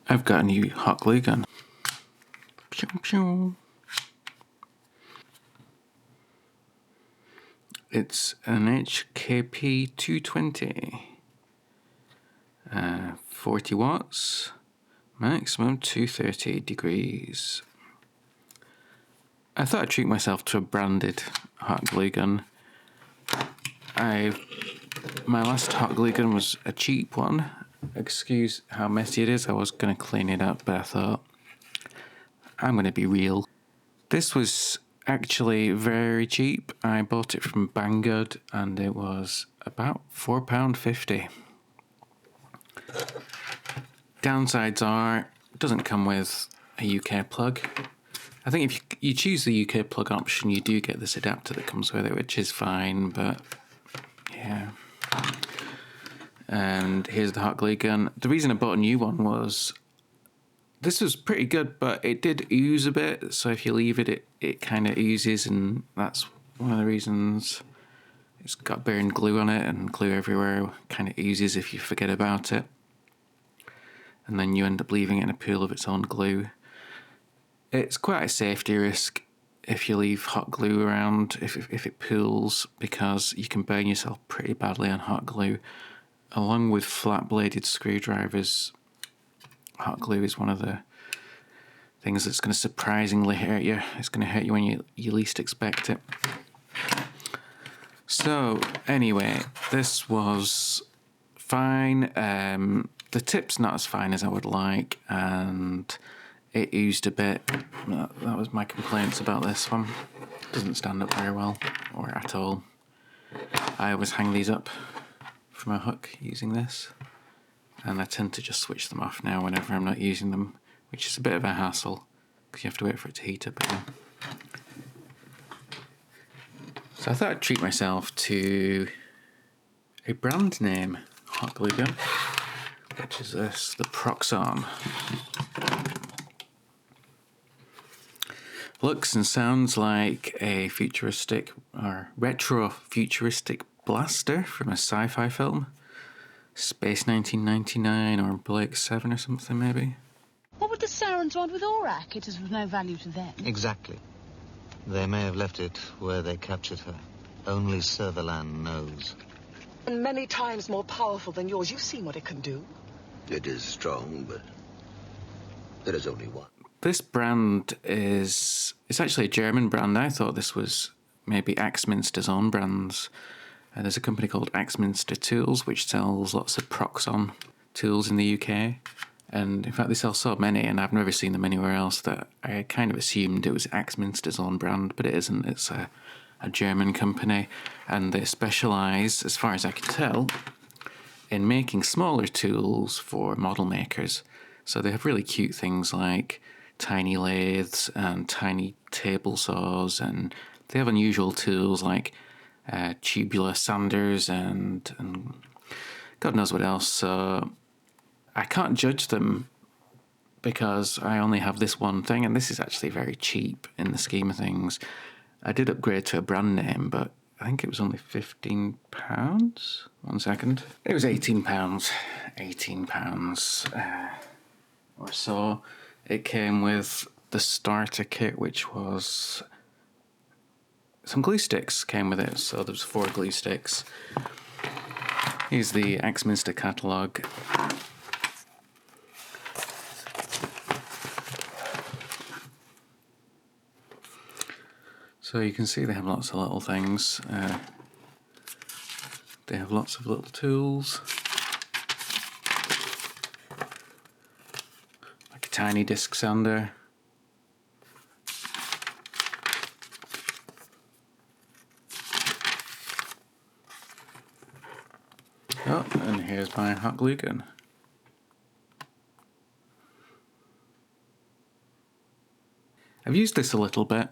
I've got a new hot glue gun. Pew, pew. It's an HKP 220. 40 watts, maximum 230 degrees. I thought I'd treat myself to a branded hot glue gun. My last hot glue gun was a cheap one. Excuse how messy it is. I was going to clean it up, but I thought, I'm going to be real. This was actually very cheap. I bought it from Banggood and it was about £4.50. Downsides are, it doesn't come with a UK plug. I think if you choose the UK plug option, you do get this adapter that comes with it, which is fine, but yeah. And here's the hot glue gun. The reason I bought a new one was this was pretty good, but it did ooze a bit. So if you leave it, it kind of oozes, and that's one of the reasons. It's got burned glue on it, and glue everywhere kind of oozes if you forget about it. And then you end up leaving it in a pool of its own glue. It's quite a safety risk if you leave hot glue around, if it pools, because you can burn yourself pretty badly on hot glue. Along with flat-bladed screwdrivers, hot glue is one of the things that's going to surprisingly hurt you. It's going to hurt you when you least expect it. So, anyway, this was fine. The tip's not as fine as I would like, and it oozed a bit. That was my complaints about this one. Doesn't stand up very well, or at all. I always hang these up from a hook using this, and I tend to just switch them off now whenever I'm not using them, which is a bit of a hassle because you have to wait for it to heat up again. So I thought I'd treat myself to a brand name hot glue gun, which is this, the Proxxon. Looks and sounds like a futuristic or retro futuristic blaster from a sci-fi film. Space 1999 or Blake 7 or something, maybe. What would the Sarans want with Aurak? It is of no value to them. Exactly. They may have left it where they captured her. Only Serverland knows. And many times more powerful than yours. You've seen what it can do. It is strong, but there is only one. This brand it's actually a German brand. I thought this was maybe Axminster's own brands. There's a company called Axminster Tools, which sells lots of Proxxon tools in the UK. And in fact, they sell so many, and I've never seen them anywhere else, that I kind of assumed it was Axminster's own brand, but it isn't. It's a German company, and they specialise, as far as I can tell, in making smaller tools for model makers. So they have really cute things like tiny lathes and tiny table saws, and they have unusual tools like tubular sanders and God knows what else. So I can't judge them because I only have this one thing, and this is actually very cheap in the scheme of things. I did upgrade to a brand name, but I think it was only £15. 1 second. It was £18. £18 or so. It came with the starter kit, which was some glue sticks came with it. So there's 4 glue sticks. Here's the Axminster catalogue. So you can see they have lots of little things. They have lots of little tools. Like a tiny disc sander. Oh, and here's my hot glue gun. I've used this a little bit.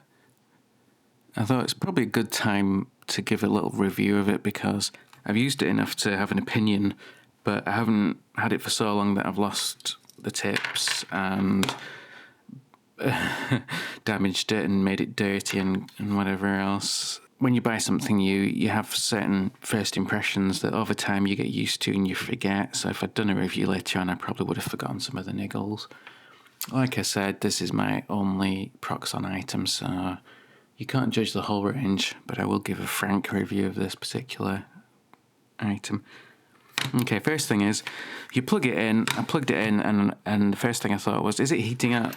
I thought it's probably a good time to give a little review of it because I've used it enough to have an opinion, but I haven't had it for so long that I've lost the tips and damaged it and made it dirty and whatever else. when you buy something new, you have certain first impressions that over time you get used to and you forget. So if I'd done a review later on, I probably would have forgotten some of the niggles. Like I said, this is my only Proxxon item, so you can't judge the whole range, but I will give a frank review of this particular item. Okay, first thing is, you plug it in. I plugged it in, and the first thing I thought was, is it heating up?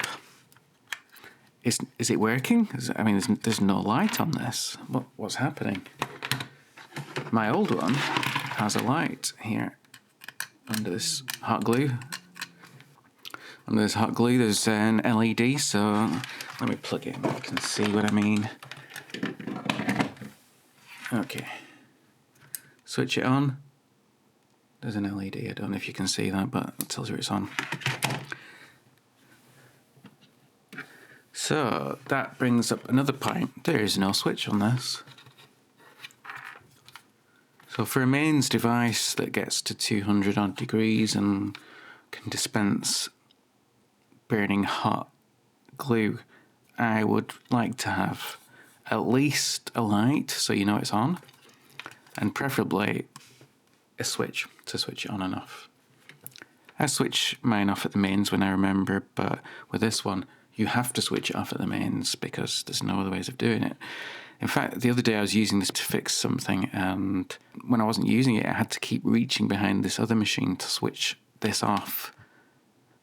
Is it working? I mean, there's no light on this. What's happening? My old one has a light here under this hot glue. Under this hot glue, there's an LED, so let me plug it in so you can see what I mean. Okay. Switch it on. There's an LED. I don't know if you can see that, but it tells you it's on. So that brings up another point. There is no switch on this. So for a mains device that gets to 200 odd degrees and can dispense burning hot glue, I would like to have at least a light so you know it's on, and preferably a switch to switch it on and off. I switch mine off at the mains when I remember, but with this one, you have to switch it off at the mains because there's no other ways of doing it. In fact, the other day I was using this to fix something, and when I wasn't using it, I had to keep reaching behind this other machine to switch this off.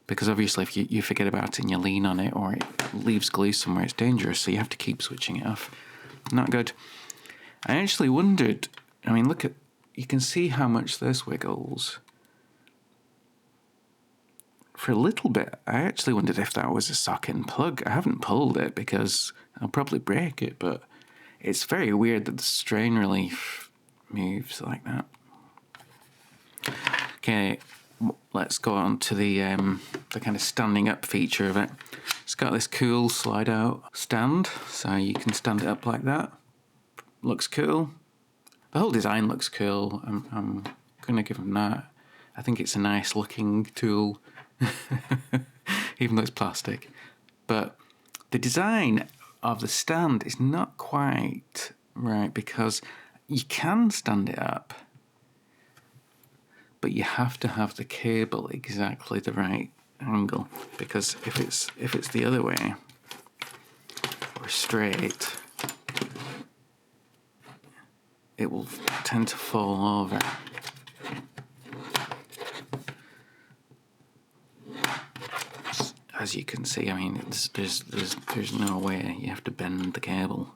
Because obviously if you forget about it and you lean on it or it leaves glue somewhere, it's dangerous, so you have to keep switching it off. Not good. I actually wondered, I mean, look at, you can see how much this wiggles. For a little bit, I actually wondered if that was a socket and plug. I haven't pulled it because I'll probably break it, but it's very weird that the strain relief moves like that. Okay, let's go on to the kind of standing up feature of it. It's got this cool slide out stand, so you can stand it up like that. Looks cool. The whole design looks cool. I'm going to give them that. I think it's a nice looking tool, even though it's plastic. But the design of the stand is not quite right because you can stand it up, but you have to have the cable exactly the right angle, because if it's the other way or straight, it will tend to fall over. As you can see, I mean, there's no way. You have to bend the cable,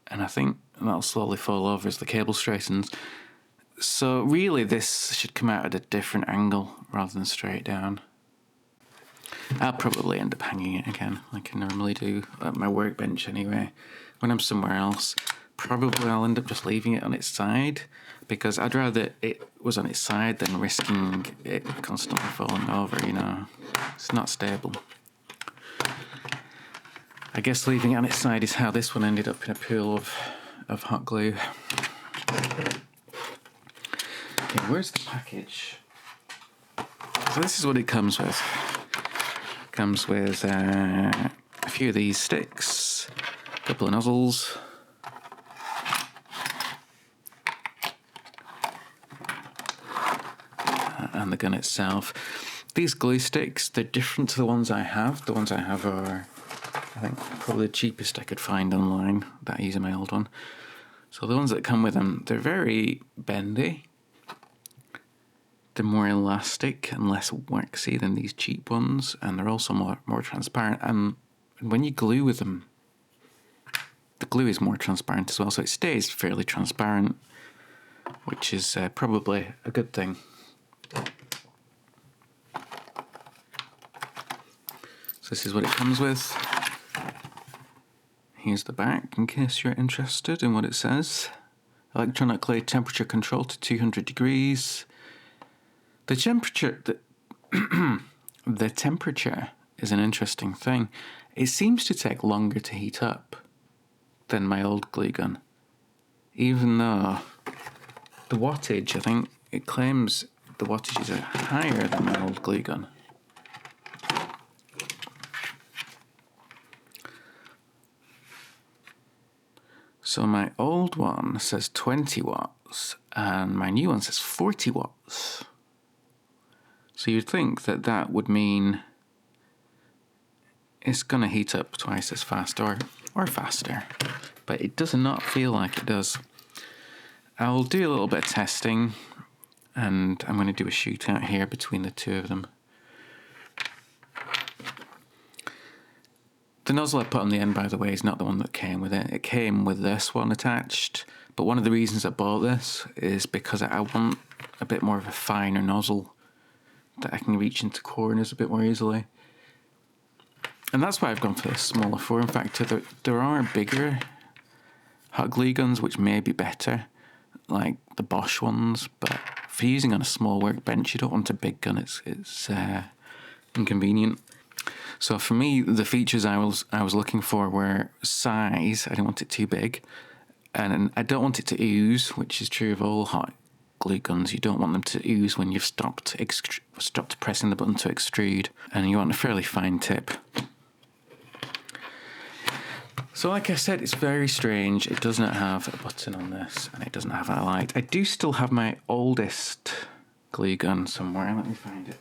and I think that'll slowly fall over as the cable straightens. So really, this should come out at a different angle rather than straight down. I'll probably end up hanging it again, like I normally do at my workbench anyway. When I'm somewhere else, probably I'll end up just leaving it on its side, because I'd rather it was on its side than risking it constantly falling over, you know. It's not stable. I guess leaving it on its side is how this one ended up in a pool of hot glue. Okay, where's the package? So this is what it comes with. It comes with a few of these sticks, a couple of nozzles, and the gun itself. These glue sticks, they're different to the ones I have. The ones I have are, I think, probably the cheapest I could find online that I use in my old one. So the ones that come with them, they're very bendy. They're more elastic and less waxy than these cheap ones, and they're also more transparent. And when you glue with them, the glue is more transparent as well, so it stays fairly transparent, which is probably a good thing. So this is what it comes with. Here's the back, in case you're interested in what it says. Electronically temperature control to 200 degrees. The temperature is an interesting thing. It seems to take longer to heat up than my old glue gun, even though the wattage, I think it claims the wattages are higher than my old glue gun. So my old one says 20 watts and my new one says 40 watts. So you'd think that that would mean it's going to heat up twice as fast or faster, but it does not feel like it does. I'll do a little bit of testing, and I'm going to do a shootout here between the two of them. The nozzle I put on the end, by the way, is not the one that came with it. It came with this one attached, but one of the reasons I bought this is because I want a bit more of a finer nozzle that I can reach into corners a bit more easily. And that's why I've gone for this smaller form factor. There are bigger hot glue guns which may be better, like the Bosch ones, but for using on a small workbench, you don't want a big gun. It's inconvenient. So for me, the features I was looking for were size. I didn't want it too big, and I don't want it to ooze, which is true of all hot glue guns. You don't want them to ooze when you've stopped pressing the button to extrude, and you want a fairly fine tip. So like I said, it's very strange. It does not have a button on this, and it doesn't have a light. I do still have my oldest glue gun somewhere. Let me find it.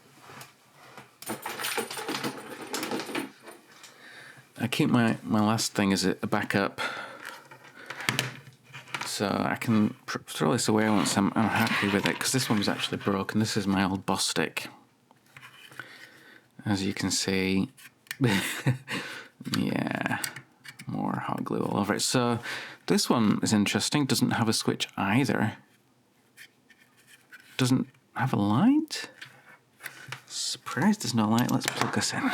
I keep my last thing as a backup, so I can throw this away once I'm happy with it, because this one was actually broken. This is my old boss stick. As you can see, yeah, more hot glue all over it. So this one is interesting. Doesn't have a switch either. Doesn't have a light. Surprised there's no light. Let's plug this in.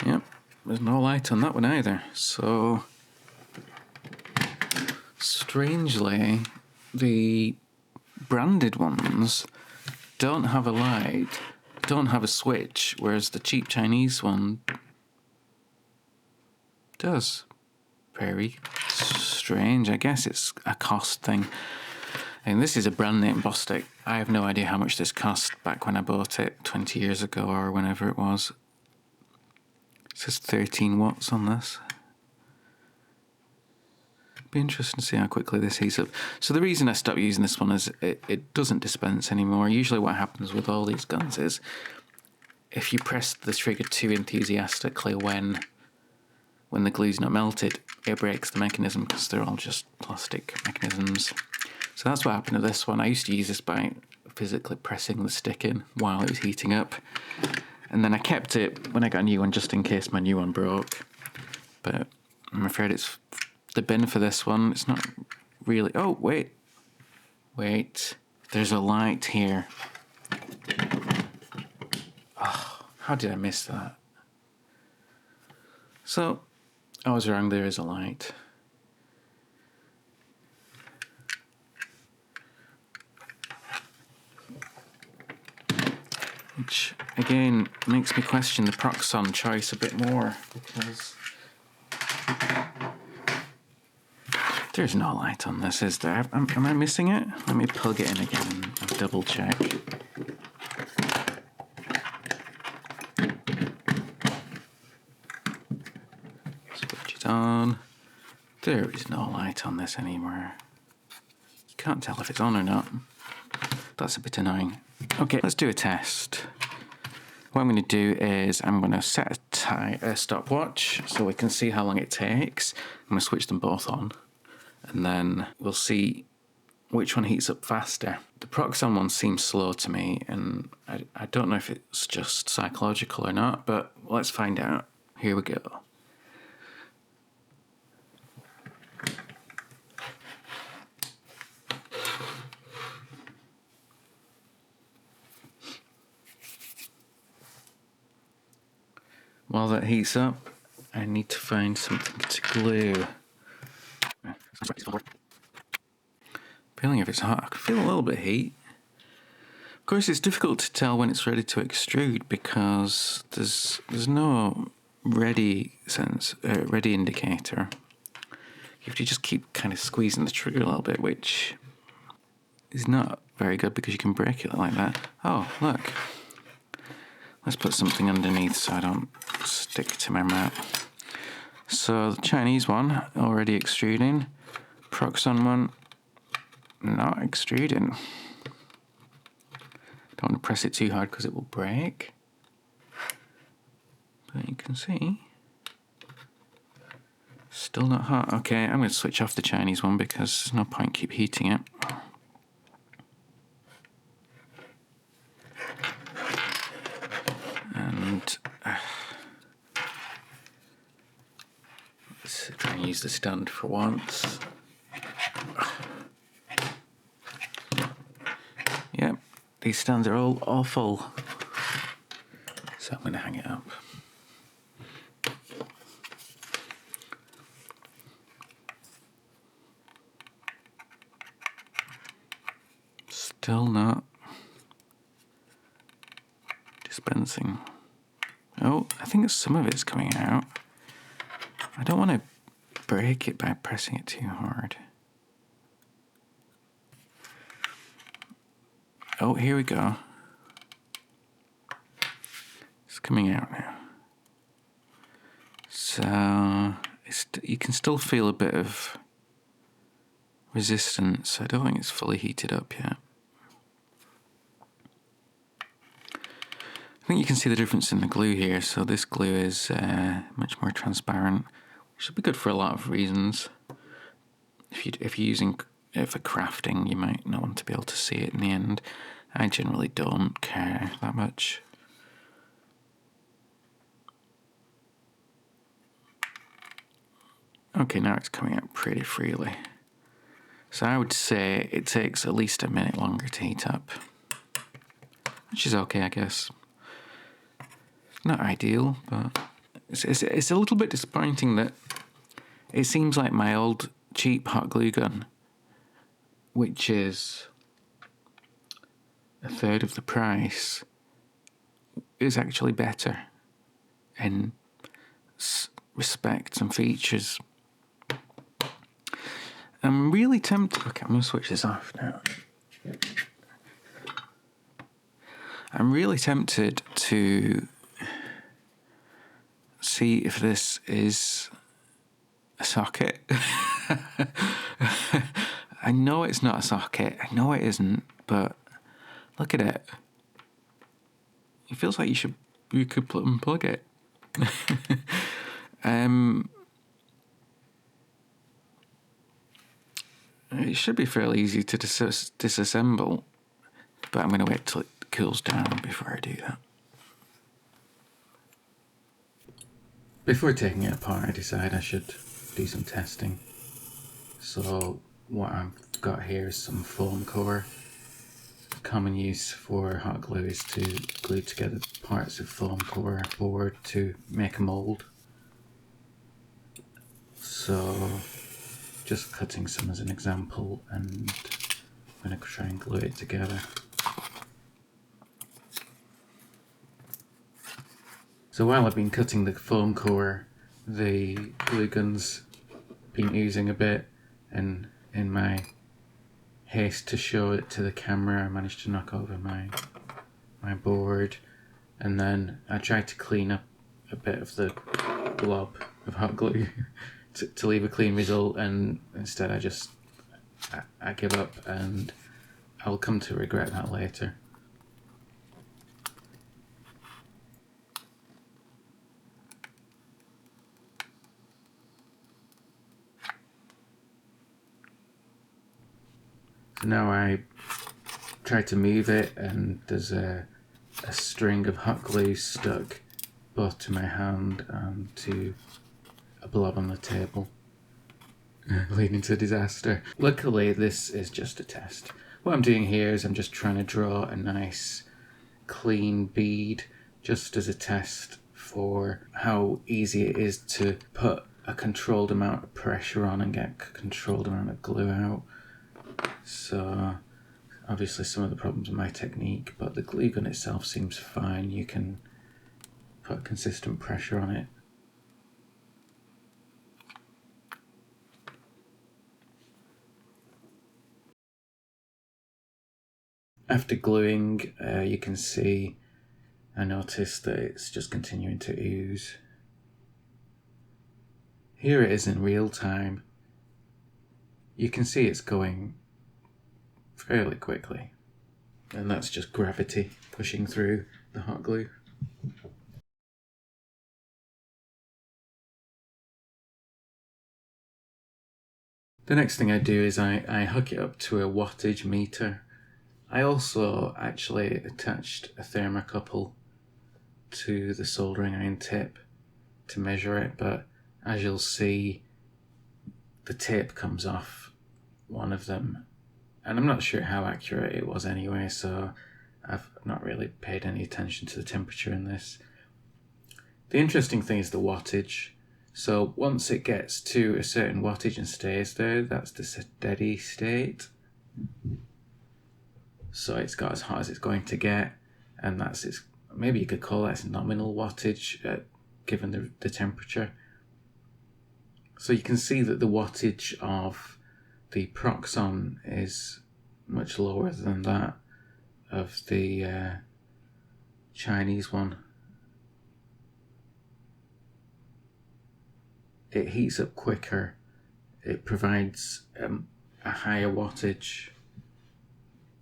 Yep, there's no light on that one either. So strangely, the branded ones don't have a light, don't have a switch, whereas the cheap Chinese one does. Very strange. I guess it's a cost thing. And this is a brand name boss stick. I have no idea how much this cost back when I bought it 20 years ago or whenever it was. It says 13 watts on this. Be interesting to see how quickly this heats up. So the reason I stopped using this one is it doesn't dispense anymore. Usually what happens with all these guns is if you press the trigger too enthusiastically when the glue's not melted, it breaks the mechanism because they're all just plastic mechanisms. So that's what happened to this one. I used to use this by physically pressing the stick in while it was heating up. And then I kept it when I got a new one just in case my new one broke. But I'm afraid it's the bin for this one. It's not really... Oh, wait. Wait. There's a light here. Oh, how did I miss that? So, I was wrong. There is a light. Which, again, makes me question the Proxxon choice a bit more, because there's no light on this, is there? Am I missing it? Let me plug it in again and double check. Switch it on. There is no light on this anymore. You can't tell if it's on or not. That's a bit annoying. Okay, let's do a test. What I'm going to do is I'm going to set a stopwatch so we can see how long it takes. I'm going to switch them both on, and then we'll see which one heats up faster. The Proxxon one seems slow to me, and I don't know if it's just psychological or not, but let's find out. Here we go. While that heats up, I need to find something to glue. Feeling if it's hot, I can feel a little bit of heat. Of course, it's difficult to tell when it's ready to extrude because there's no ready indicator. You have to just keep kind of squeezing the trigger a little bit, which is not very good because you can break it like that. Oh, look. Let's put something underneath so I don't stick to my mouth. So the Chinese one, already extruding. Proxxon one, not extruding. Don't want to press it too hard because it will break. But you can see, still not hot. Okay, I'm going to switch off the Chinese one because there's no point keep heating it. And let's try and use the stand for once. Yep, these stands are all awful. So I'm going to hang it up. Still not dispensing. Oh, I think some of it's coming out. I don't want to break it by pressing it too hard. Oh, here we go. It's coming out now. So you can still feel a bit of resistance. I don't think it's fully heated up yet. I think you can see the difference in the glue here. So this glue is much more transparent, which should be good for a lot of reasons. If you're using it for crafting, you might not want to be able to see it in the end. I generally don't care that much. Okay, now it's coming out pretty freely. So I would say it takes at least a minute longer to heat up, which is okay, I guess. Not ideal, but it's a little bit disappointing that it seems like my old cheap hot glue gun, which is a third of the price, is actually better in respects and features. I'm really tempted. Okay, I'm going to switch this off now. I'm really tempted to see if this is a socket. I know it's not a socket. I know it isn't, but look at it. It feels like you could unplug it. It should be fairly easy to disassemble, but I'm going to wait till it cools down before I do that. Before taking it apart, I decided I should do some testing. So what I've got here is some foam core. Common use for hot glue is to glue together parts of foam core board to make a mold. So just cutting some as an example, and I'm going to try and glue it together. So while I've been cutting the foam core, the glue gun's been oozing a bit, and in my haste to show it to the camera, I managed to knock over my board, and then I tried to clean up a bit of the blob of hot glue to leave a clean result, and instead I give up, and I'll come to regret that later. So now I try to move it, and there's a string of hot glue stuck both to my hand and to a blob on the table, leading to disaster. Luckily, this is just a test. What I'm doing here is I'm just trying to draw a nice clean bead just as a test for how easy it is to put a controlled amount of pressure on and get a controlled amount of glue out. So obviously some of the problems with my technique, but the glue gun itself seems fine. You can put consistent pressure on it. After gluing, you can see I noticed that it's just continuing to ooze. Here it is in real time. You can see it's going fairly quickly. And that's just gravity pushing through the hot glue. The next thing I do is I hook it up to a wattage meter. I also actually attached a thermocouple to the soldering iron tip to measure it, but as you'll see, the tape comes off one of them, and I'm not sure how accurate it was anyway, so I've not really paid any attention to the temperature in this. The interesting thing is the wattage. So once it gets to a certain wattage and stays there, that's the steady state. So it's got as hot as it's going to get, and that's its, maybe you could call that its nominal wattage given the temperature. So you can see that the wattage of the Proxxon is much lower than that of the Chinese one. It heats up quicker, it provides a higher wattage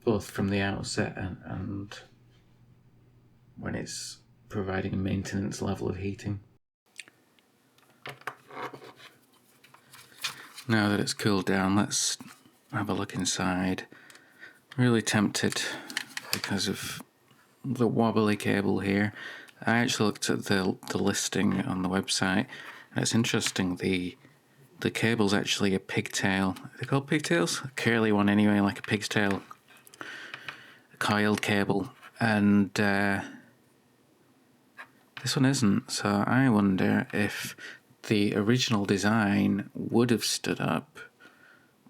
both from the outset and when it's providing a maintenance level of heating. Now that it's cooled down, let's have a look inside. Really tempted because of the wobbly cable here. I actually looked at the listing on the website, and it's interesting, the cable's actually a pigtail. Are they called pigtails? A curly one anyway, like a pig's tail. A coiled cable. And this one isn't, so I wonder if the original design would have stood up,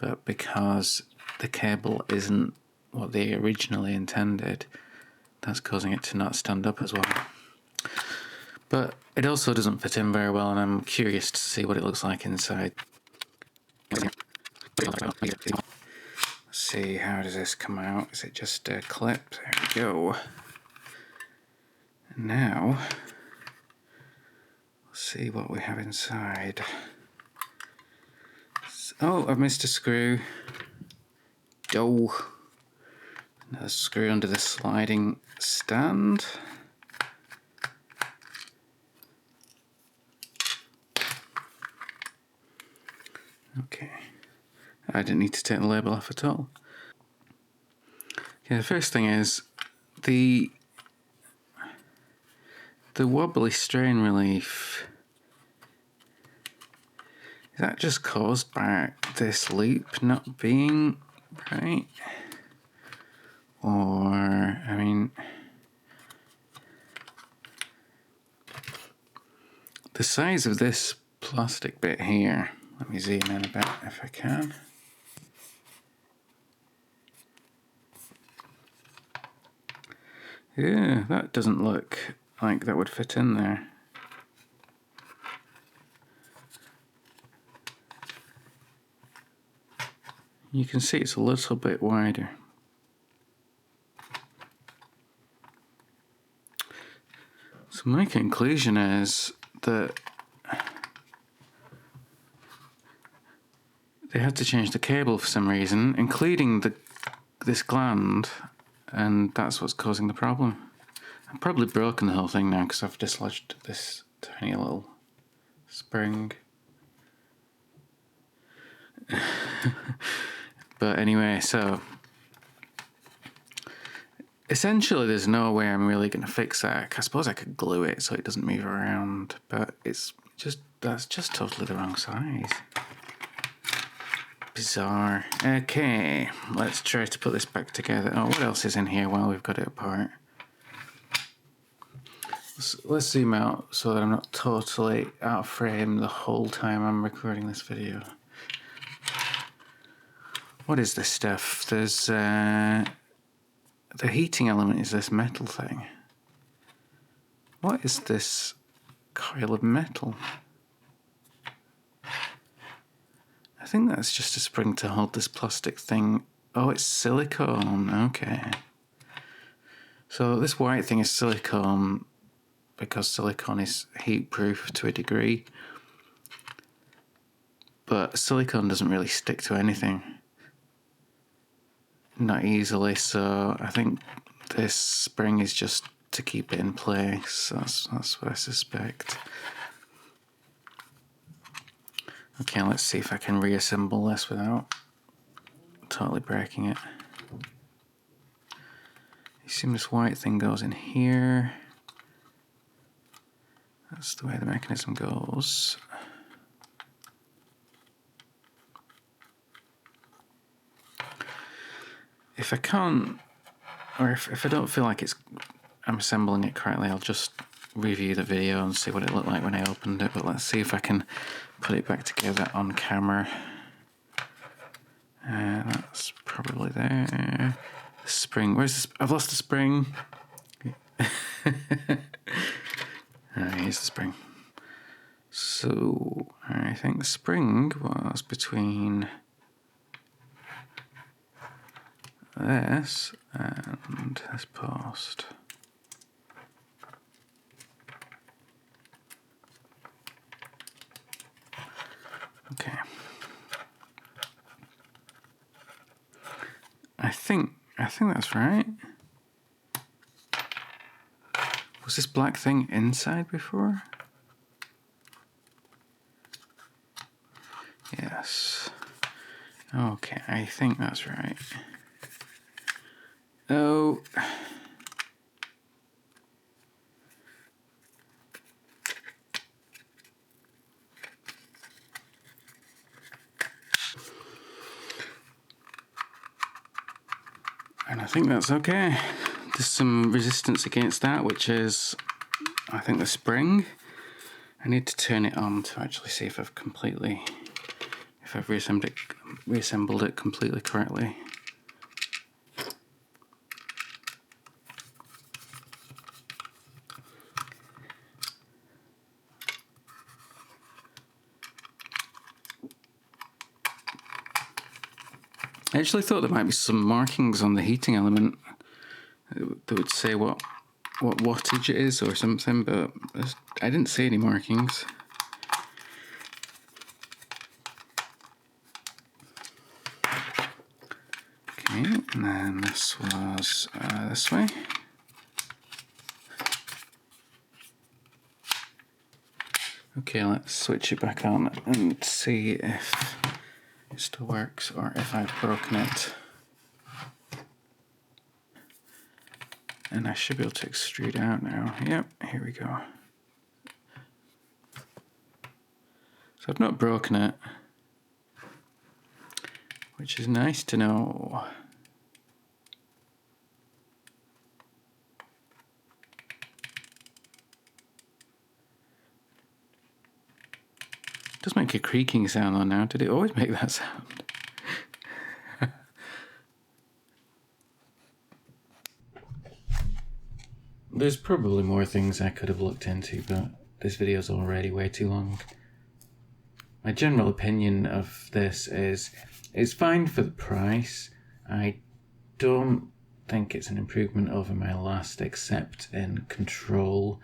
but because the cable isn't what they originally intended, that's causing it to not stand up as well. But it also doesn't fit in very well, and I'm curious to see what it looks like inside. Let's see, how does this come out? Is it just a clip? There we go. And now, let's see what we have inside. Oh, I've missed a screw. Oh, another screw under the sliding stand. Okay, I didn't need to take the label off at all. Okay, the first thing is the wobbly strain relief. Is that just caused by this loop not being right? Or, I mean, the size of this plastic bit here, let me zoom in a bit if I can. Yeah, that doesn't look like that would fit in there. You can see it's a little bit wider. So my conclusion is that they had to change the cable for some reason, including this gland, and that's what's causing the problem. I've probably broken the whole thing now because I've dislodged this tiny little spring. But anyway, so essentially there's no way I'm really going to fix that. I suppose I could glue it so it doesn't move around, but that's just totally the wrong size. Bizarre. Okay, let's try to put this back together. Oh, what else is in here while we've got it apart? Let's zoom out so that I'm not totally out of frame the whole time I'm recording this video. What is this stuff? There's the heating element is this metal thing. What is this coil of metal? I think that's just a spring to hold this plastic thing. Oh, it's silicone. Okay. So this white thing is silicone because silicone is heat proof to a degree. But silicone doesn't really stick to anything. Not easily, so I think this spring is just to keep it in place. That's what I suspect. Okay, let's see if I can reassemble this without totally breaking it. You assume this white thing goes in here. That's the way the mechanism goes. If I can't, or if I don't feel like I'm assembling it correctly, I'll just review the video and see what it looked like when I opened it. But let's see if I can put it back together on camera. That's probably there. The spring, where's this? I've lost the spring. Here's the spring. So I think the spring was between this and this post. Okay. I think that's right. Was this black thing inside before? Yes. Okay, I think that's right. Oh. And I think that's okay. There's some resistance against that, which is, I think, the spring. I need to turn it on to actually see if I've reassembled it completely correctly. I actually thought there might be some markings on the heating element that would say what wattage it is or something, but I didn't see any markings. Okay, and then this was this way. Okay, let's switch it back on and see if it still works or if I've broken it. And I should be able to extrude out now. Yep, here we go. So I've not broken it, which is nice to know. It does make a creaking sound though now. Did it always make that sound? There's probably more things I could have looked into, but this video's already way too long. My general opinion of this is it's fine for the price. I don't think it's an improvement over my last, except in control,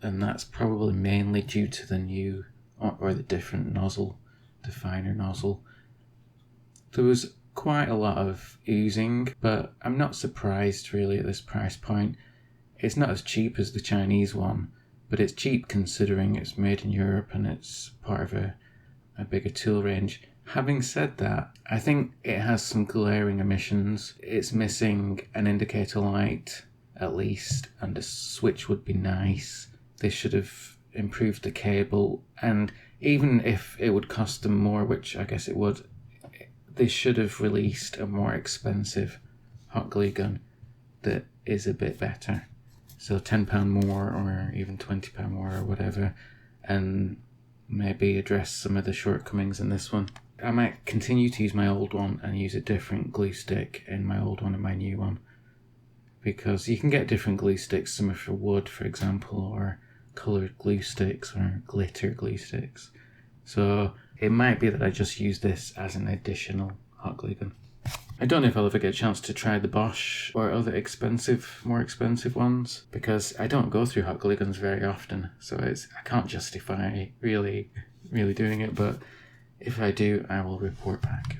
and that's probably mainly due to the new or the different nozzle, the finer nozzle. There was quite a lot of oozing, but I'm not surprised really at this price point. It's not as cheap as the Chinese one, but it's cheap considering it's made in Europe and it's part of a bigger tool range. Having said that, I think it has some glaring omissions. It's missing an indicator light, at least, and a switch would be nice. They should have improved the cable, and even if it would cost them more, which I guess it would, they should have released a more expensive hot glue gun that is a bit better. So £10 more or even £20 more or whatever, and maybe address some of the shortcomings in this one. I might continue to use my old one and use a different glue stick in my old one and my new one, because you can get different glue sticks, some are for wood for example, or coloured glue sticks or glitter glue sticks. So it might be that I just use this as an additional hot glue gun. I don't know if I'll ever get a chance to try the Bosch or other more expensive ones, because I don't go through hot glue guns very often, so I can't justify really doing it, but if I do, I will report back.